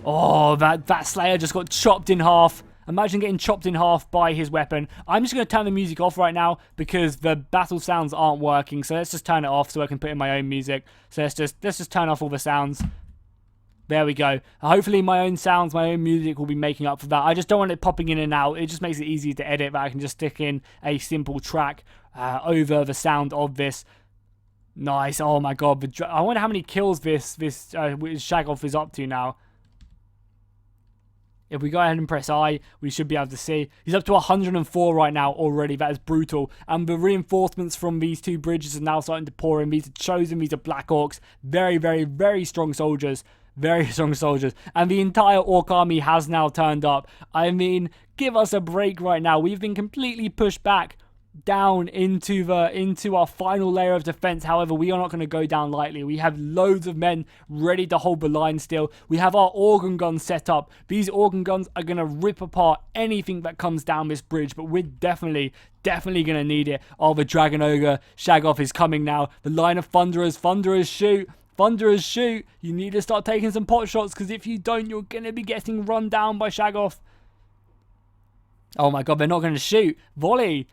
Oh, that Slayer just got chopped in half. Imagine getting chopped in half by his weapon. I'm just going to turn the music off right now because the battle sounds aren't working. So let's just turn it off so I can put in my own music. So let's just turn off all the sounds. There we go. Hopefully my own sounds, my own music will be making up for that. I just don't want it popping in and out. It just makes it easy to edit, but I can just stick in a simple track over the sound of this. Nice. Oh my god. I wonder how many kills this Shaggoth is up to now. If we go ahead and press I, we should be able to see. He's up to 104 right now already. That is brutal. And the reinforcements from these two bridges are now starting to pour in. These are chosen. These are Black Orcs. Very, very, very strong soldiers. Very strong soldiers. And the entire Orc army has now turned up. I mean, give us a break right now. We've been completely pushed back down into our final layer of defense. However, we are not going to go down lightly. We have loads of men ready to hold the line still. We have our organ guns set up. These organ guns are going to rip apart anything that comes down this bridge, but we're definitely going to need it. Oh, the Dragon Ogre Shaggoth is coming now. The line of Thunderers. Thunderers shoot. Thunderers shoot. You need to start taking some pot shots, because if you don't, you're going to be getting run down by Shaggoth. Oh my god, they're not going to shoot. Volley.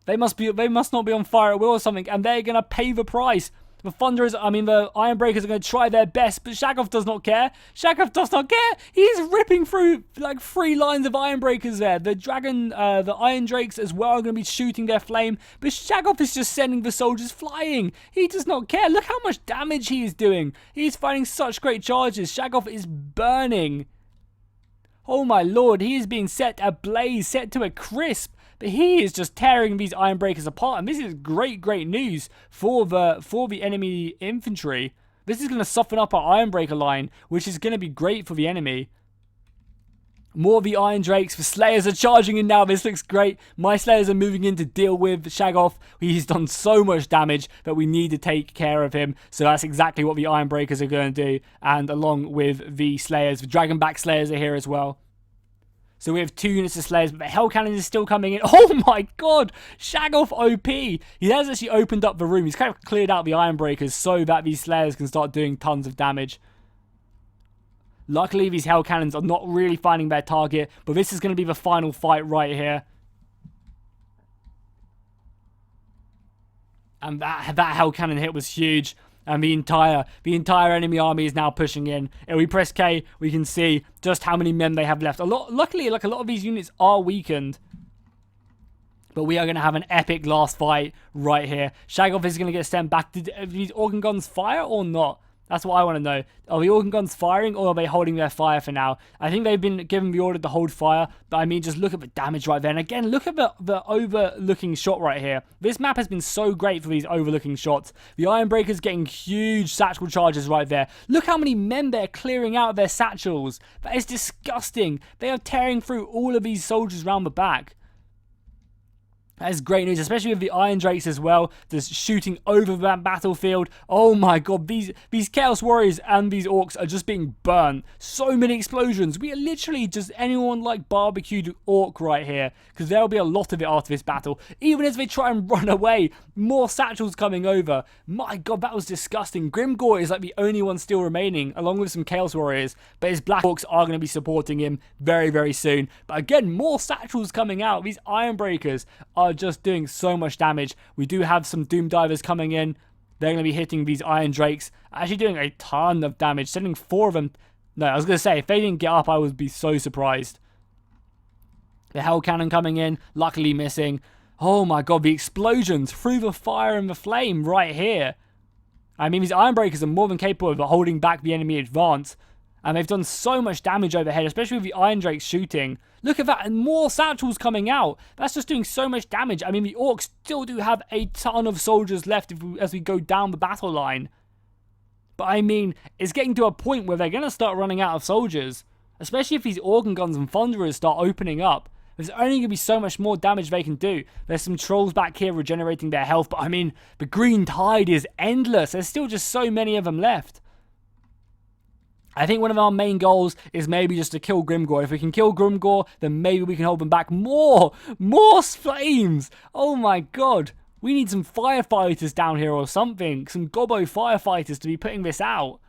They must not be on fire at will or something, and they're going to pay the price. The Thunderers, I mean, the Ironbreakers are going to try their best, but Shaggoth does not care. Shaggoth does not care. He's ripping through like 3 lines of Ironbreakers there. The Iron Drakes as well are going to be shooting their flame, but Shaggoth is just sending the soldiers flying. He does not care. Look how much damage he is doing. He's fighting such great charges. Shaggoth is burning. Oh my lord, he is being set ablaze, set to a crisp. But he is just tearing these Ironbreakers apart. And this is great news for the enemy infantry. This is going to soften up our Ironbreaker line, which is going to be great for the enemy. More of the Iron Drakes. The Slayers are charging in now. This looks great. My Slayers are moving in to deal with Shaggoth. He's done so much damage that we need to take care of him. So that's exactly what the Ironbreakers are going to do. And along with the Slayers, the Dragonback Slayers are here as well. So we have 2 units of Slayers, but the Hell Cannon is still coming in. Oh my god! Shaggoth OP! He has actually opened up the room. He's kind of cleared out the Ironbreakers so that these Slayers can start doing tons of damage. Luckily, these Hell Cannons are not really finding their target, but this is going to be the final fight right here. And that Hell Cannon hit was huge. And the entire enemy army is now pushing in. If we press K, we can see just how many men they have left. Luckily, like a lot of these units are weakened. But we are going to have an epic last fight right here. Shaggoth is going to get sent back. Did these organ guns fire or not? That's what I want to know. Are the organ guns firing, or are they holding their fire for now? I think they've been given the order to hold fire. But I mean, just look at the damage right there. And again, look at the overlooking shot right here. This map has been so great for these overlooking shots. The Ironbreakers getting huge satchel charges right there. Look how many men they're clearing out of their satchels. That is disgusting. They are tearing through all of these soldiers around the back. That is great news, especially with the Iron Drakes as well, just shooting over that battlefield. Oh my god, these Chaos Warriors and these Orcs are just being burnt. So many explosions. We are literally just anyone like barbecued Orc right here, because there will be a lot of it after this battle. Even as they try and run away, more satchels coming over. My god, that was disgusting. Grimgor is like the only one still remaining, along with some Chaos Warriors, but his Black Orcs are going to be supporting him very soon. But again, more satchels coming out. These Ironbreakers are just doing so much damage. We do have some Doom Divers coming in. They're going to be hitting these Iron Drakes, actually doing a ton of damage, sending 4 of them. No, I was going to say, if they didn't get up, I would be so surprised. The Hell Cannon coming in, luckily missing. Oh my god, the explosions through the fire and the flame right here. I mean, these Ironbreakers are more than capable of holding back the enemy advance. And they've done so much damage overhead, especially with the Iron Drakes shooting. Look at that, and more satchels coming out. That's just doing so much damage. I mean, the Orcs still do have a ton of soldiers left as we go down the battle line. But I mean, it's getting to a point where they're going to start running out of soldiers. Especially if these Organ Guns and Thunderers start opening up. There's only going to be so much more damage they can do. There's some trolls back here regenerating their health. But I mean, the Green Tide is endless. There's still just so many of them left. I think one of our main goals is maybe just to kill Grimgor. If we can kill Grimgor, then maybe we can hold them back. More flames. Oh my god. We need some firefighters down here or something. Some gobbo firefighters to be putting this out.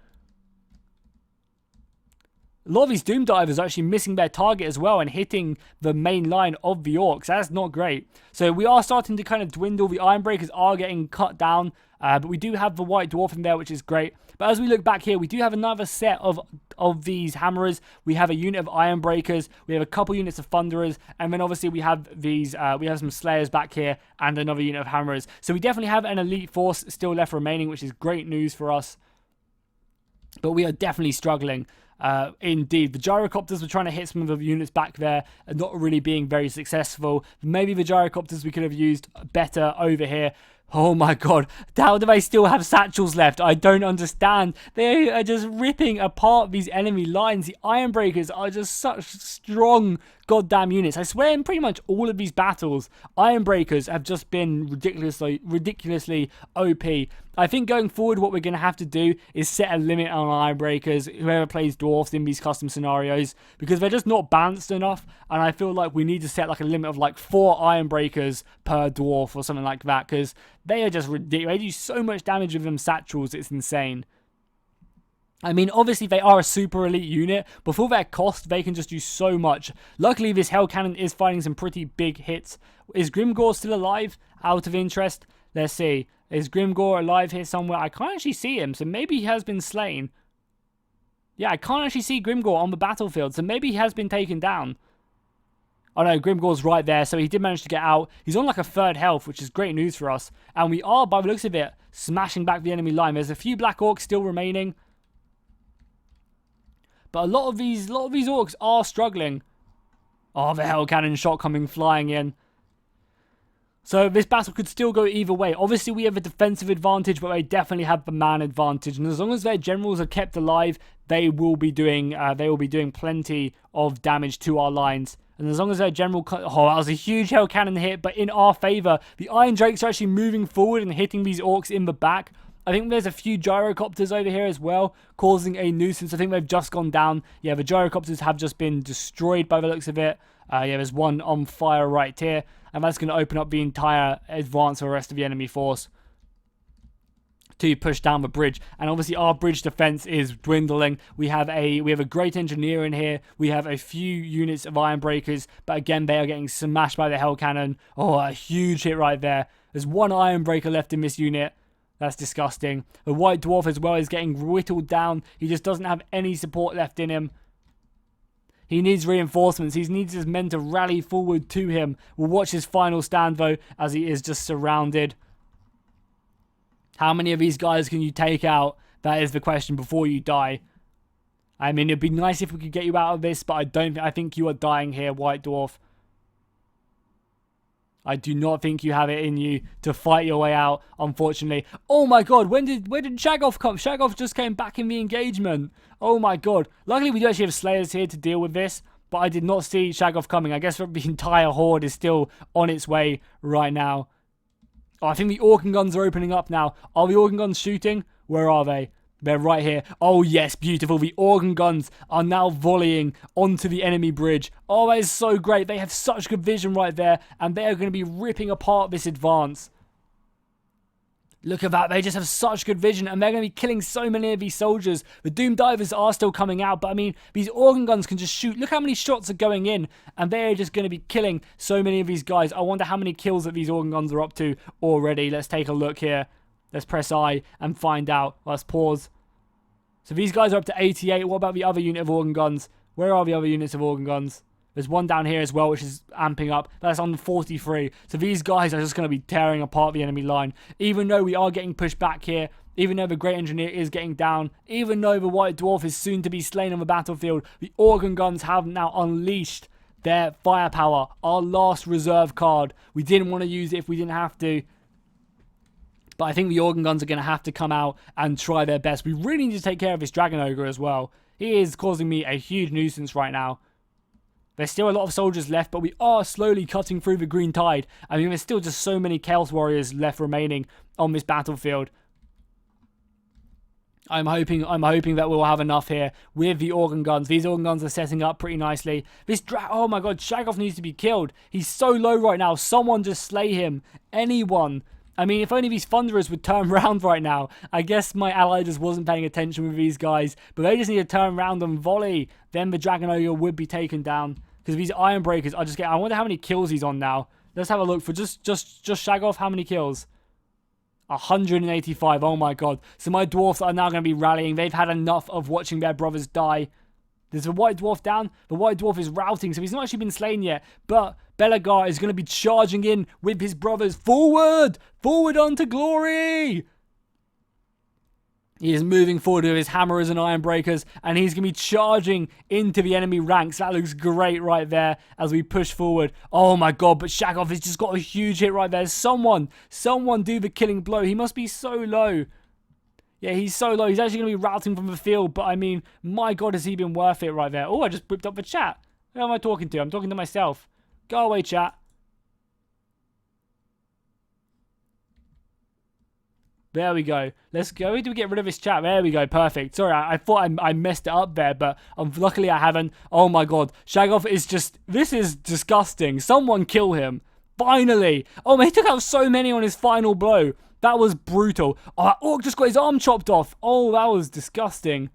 A lot of these Doom Divers are actually missing their target as well and hitting the main line of the Orcs. That's not great. So we are starting to kind of dwindle. The Ironbreakers are getting cut down, but we do have the White Dwarf in there, which is great. But as we look back here, we do have another set of these Hammerers. We have a unit of Ironbreakers. We have a couple units of Thunderers. And then obviously we have these, we have some Slayers back here and another unit of Hammerers. So we definitely have an elite force still left remaining, which is great news for us. But we are definitely struggling. Indeed, the gyrocopters were trying to hit some of the units back there and not really being very successful. Maybe the gyrocopters we could have used better over here. Oh my god, how do they still have satchels left? I don't understand. They are just ripping apart these enemy lines. The Ironbreakers are just such strong goddamn units. I swear in pretty much all of these battles, Ironbreakers have just been ridiculously OP. I think going forward what we're going to have to do is set a limit on Ironbreakers, whoever plays Dwarfs in these custom scenarios, because they're just not balanced enough, and I feel like we need to set like a limit of like 4 Ironbreakers per Dwarf or something like that, because they are just ridiculous. They do so much damage with them satchels, it's insane. I mean, obviously they are a super elite unit, but for their cost, they can just do so much. Luckily, this Hell Cannon is finding some pretty big hits. Is Grimgor still alive? Out of interest? Let's see. Is Grimgor alive here somewhere? I can't actually see him, so maybe he has been slain. Yeah, I can't actually see Grimgor on the battlefield, so maybe he has been taken down. Oh no, Grimgor's right there, so he did manage to get out. He's on like a 3rd health, which is great news for us. And we are, by the looks of it, smashing back the enemy line. There's a few Black Orcs still remaining. But a lot of these Orcs are struggling. Oh, the Hell Cannon shot coming flying in. So this battle could still go either way. Obviously, we have a defensive advantage, but they definitely have the man advantage. And as long as their generals are kept alive, they will be doing plenty of damage to our lines. And as long as their general... Oh, that was a huge Hell Cannon hit, but in our favour. The Iron Drakes are actually moving forward and hitting these Orcs in the back. I think there's a few gyrocopters over here as well, causing a nuisance. I think they've just gone down. Yeah, the gyrocopters have just been destroyed by the looks of it. Yeah, there's one on fire right here. And that's going to open up the entire advance of the rest of the enemy force to push down the bridge. And obviously our bridge defense is dwindling. We have a great engineer in here. We have a few units of Ironbreakers, but again they are getting smashed by the Hell Cannon. Oh, a huge hit right there. There's one Ironbreaker left in this unit. That's disgusting. The White Dwarf as well is getting whittled down. He just doesn't have any support left in him. He needs reinforcements. He needs his men to rally forward to him. We'll watch his final stand, though, as he is just surrounded. How many of these guys can you take out? That is the question before you die. I mean, it'd be nice if we could get you out of this, but I think you are dying here, White Dwarf. I do not think you have it in you to fight your way out, unfortunately. Oh my god, where did Shagoff come? Shagoff just came back in the engagement. Oh my god. Luckily, we do actually have Slayers here to deal with this, but I did not see Shagoff coming. I guess the entire horde is still on its way right now. Oh, I think the Orkan guns are opening up now. Are the Orkan guns shooting? Where are they? They're right here. Oh, yes, beautiful. The organ guns are now volleying onto the enemy bridge. Oh, that is so great. They have such good vision right there, and they are going to be ripping apart this advance. Look at that. They just have such good vision, and they're going to be killing so many of these soldiers. The Doom Divers are still coming out, but I mean, these organ guns can just shoot. Look how many shots are going in, and they're just going to be killing so many of these guys. I wonder how many kills that these organ guns are up to already. Let's take a look here. Let's press I and find out. Let's pause. So these guys are up to 88. What about the other unit of organ guns? Where are the other units of organ guns? There's one down here as well, which is amping up. That's on 43. So these guys are just going to be tearing apart the enemy line. Even though we are getting pushed back here, even though the Great Engineer is getting down, even though the White Dwarf is soon to be slain on the battlefield, the organ guns have now unleashed their firepower. Our last reserve card. We didn't want to use it if we didn't have to. But I think the organ guns are going to have to come out and try their best. We really need to take care of this Dragon Ogre as well. He is causing me a huge nuisance right now. There's still a lot of soldiers left, but we are slowly cutting through the green tide. I mean, there's still just so many Chaos Warriors left remaining on this battlefield. I'm hoping that we'll have enough here with the organ guns. These organ guns are setting up pretty nicely. Oh my god, Shagoff needs to be killed. He's so low right now. Someone just slay him. Anyone. I mean, if only these Thunderers would turn around right now. I guess my ally just wasn't paying attention with these guys. But they just need to turn around and volley. Then the Dragon Ogre would be taken down. Because these Iron Breakers are just getting... I wonder how many kills he's on now. Let's have a look for just Shagoff. How many kills? 185. Oh my god. So my Dwarfs are now going to be rallying. They've had enough of watching their brothers die. There's a White Dwarf down. The White Dwarf is routing, so he's not actually been slain yet. But Belagar is going to be charging in with his brothers. Forward! Forward unto glory! He is moving forward with his hammers and iron breakers, and he's going to be charging into the enemy ranks. That looks great right there as we push forward. Oh my god, but Shagov has just got a huge hit right there. Someone do the killing blow. He must be so low. Yeah, he's so low. He's actually going to be routing from the field, but I mean, my god, has he been worth it right there. Oh, I just whipped up the chat. Who am I talking to? I'm talking to myself. Go away, chat. There we go. Let's go. Where do we get rid of this chat? There we go. Perfect. Sorry, I thought I messed it up there, but luckily I haven't. Oh my god. Shagov is just... This is disgusting. Someone kill him. Finally. Oh man, he took out so many on his final blow. That was brutal. Oh, that Orc just got his arm chopped off. Oh, that was disgusting.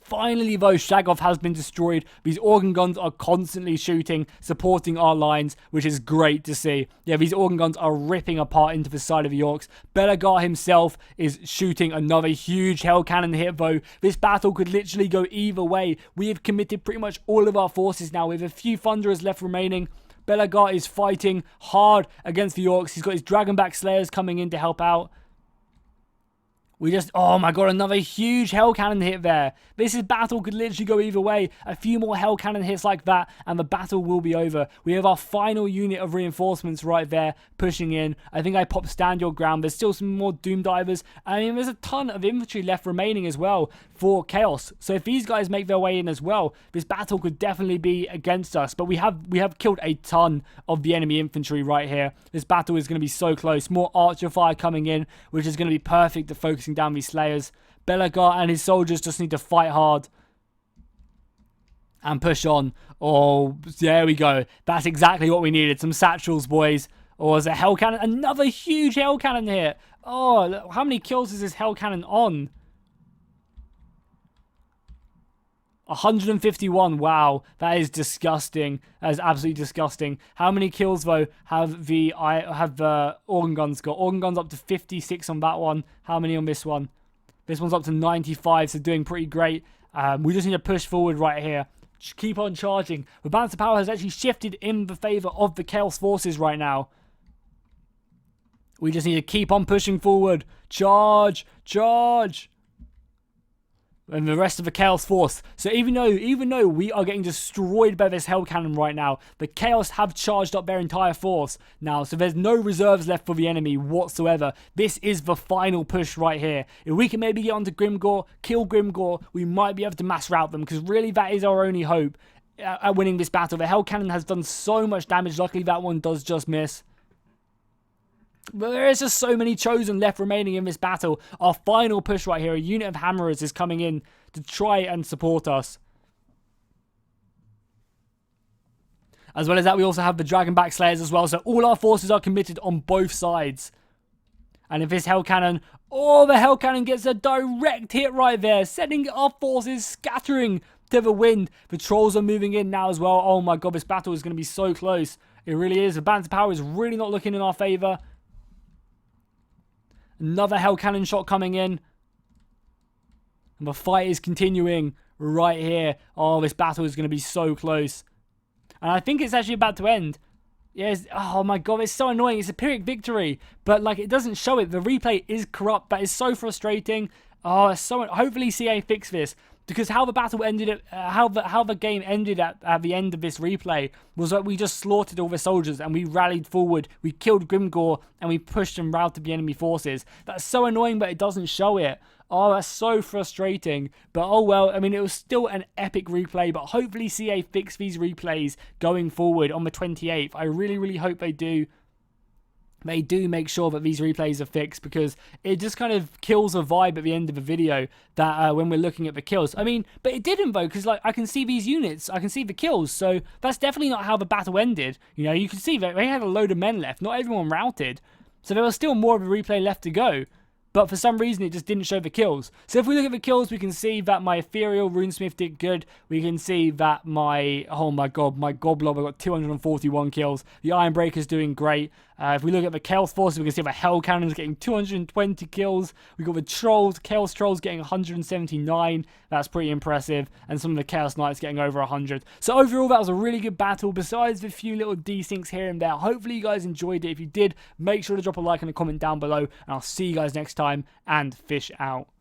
Finally, though, Shagov has been destroyed. These organ guns are constantly shooting, supporting our lines, which is great to see. Yeah, these organ guns are ripping apart into the side of the Orcs. Belagar himself is shooting another huge hell cannon hit, though. This battle could literally go either way. We have committed pretty much all of our forces now, with a few Thunderers left remaining. Belagar is fighting hard against the Orcs. He's got his Dragonback Slayers coming in to help out. We just... Oh my god, another huge Hell Cannon hit there. This battle could literally go either way. A few more Hell Cannon hits like that, and the battle will be over. We have our final unit of reinforcements right there, pushing in. I think I popped Stand Your Ground. There's still some more Doom Divers. I mean, there's a ton of infantry left remaining as well for Chaos. So if these guys make their way in as well, this battle could definitely be against us. But we have killed a ton of the enemy infantry right here. This battle is going to be so close. More Archer Fire coming in, which is going to be perfect at focusing down these Slayers. Belagar and his soldiers just need to fight hard and push on. Oh, there we go. That's exactly what we needed. Some satchels, boys. Or is a Hell Cannon? Another huge Hell Cannon here. Oh, how many kills is this Hell Cannon on? 151. Wow, that is disgusting. That is absolutely disgusting. How many kills though have the organ guns got? Organ guns up to 56 on that one. How many on this one? This one's up to 95, so doing pretty great. We just need to push forward right here. Just keep on charging. The balance of power has actually shifted in the favor of the Chaos forces right now. We just need to keep on pushing forward. Charge, charge. And the rest of the Chaos force. So even though we are getting destroyed by this Hell Cannon right now, the Chaos have charged up their entire force now. So there's no reserves left for the enemy whatsoever. This is the final push right here. If we can maybe get onto Grimgor, kill Grimgor, we might be able to mass rout them, because really that is our only hope at winning this battle. The Hell Cannon has done so much damage. Luckily that one does just miss. But there is just so many Chosen left remaining in this battle. Our final push right here, a unit of Hammerers is coming in to try and support us. As well as that, we also have the Dragonback Slayers as well. So all our forces are committed on both sides. And if this Hell Cannon... Oh, the Hell Cannon gets a direct hit right there, sending our forces scattering to the wind. The Trolls are moving in now as well. Oh my god, this battle is going to be so close. It really is. The balance of power is really not looking in our favour. Another Hell Cannon shot coming in. And the fight is continuing right here. Oh, this battle is going to be so close. And I think it's actually about to end. Yes. Oh my god, it's so annoying. It's a Pyrrhic victory, but like it doesn't show it. The replay is corrupt. That is so frustrating. Oh, it's so... Hopefully CA fix this. Because how the battle ended, how the game ended at the end of this replay was that we just slaughtered all the soldiers and we rallied forward. We killed Grimgor and we pushed and routed the enemy forces. That's so annoying, but it doesn't show it. Oh, that's so frustrating. But oh well, I mean, it was still an epic replay. But hopefully CA fix these replays going forward on the 28th. I really, really hope they do. They do make sure that these replays are fixed, because it just kind of kills a vibe at the end of the video that when we're looking at the kills. I mean, but it didn't though, because like I can see these units, I can see the kills, so that's definitely not how the battle ended. You know, you can see that they had a load of men left. Not everyone routed. So there was still more of a replay left to go. But for some reason, it just didn't show the kills. So if we look at the kills, we can see that my Ethereal Runesmith did good. We can see that my, oh my god, my Goblob, I got 241 kills. The Ironbreaker's doing great. If we look at the Chaos Forces, we can see the Hell Cannon's getting 220 kills. We got the Trolls, Chaos Trolls getting 179. That's pretty impressive. And some of the Chaos Knights getting over 100. So overall, that was a really good battle. Besides the few little desyncs here and there. Hopefully you guys enjoyed it. If you did, make sure to drop a like and a comment down below. And I'll see you guys next time. And fish out.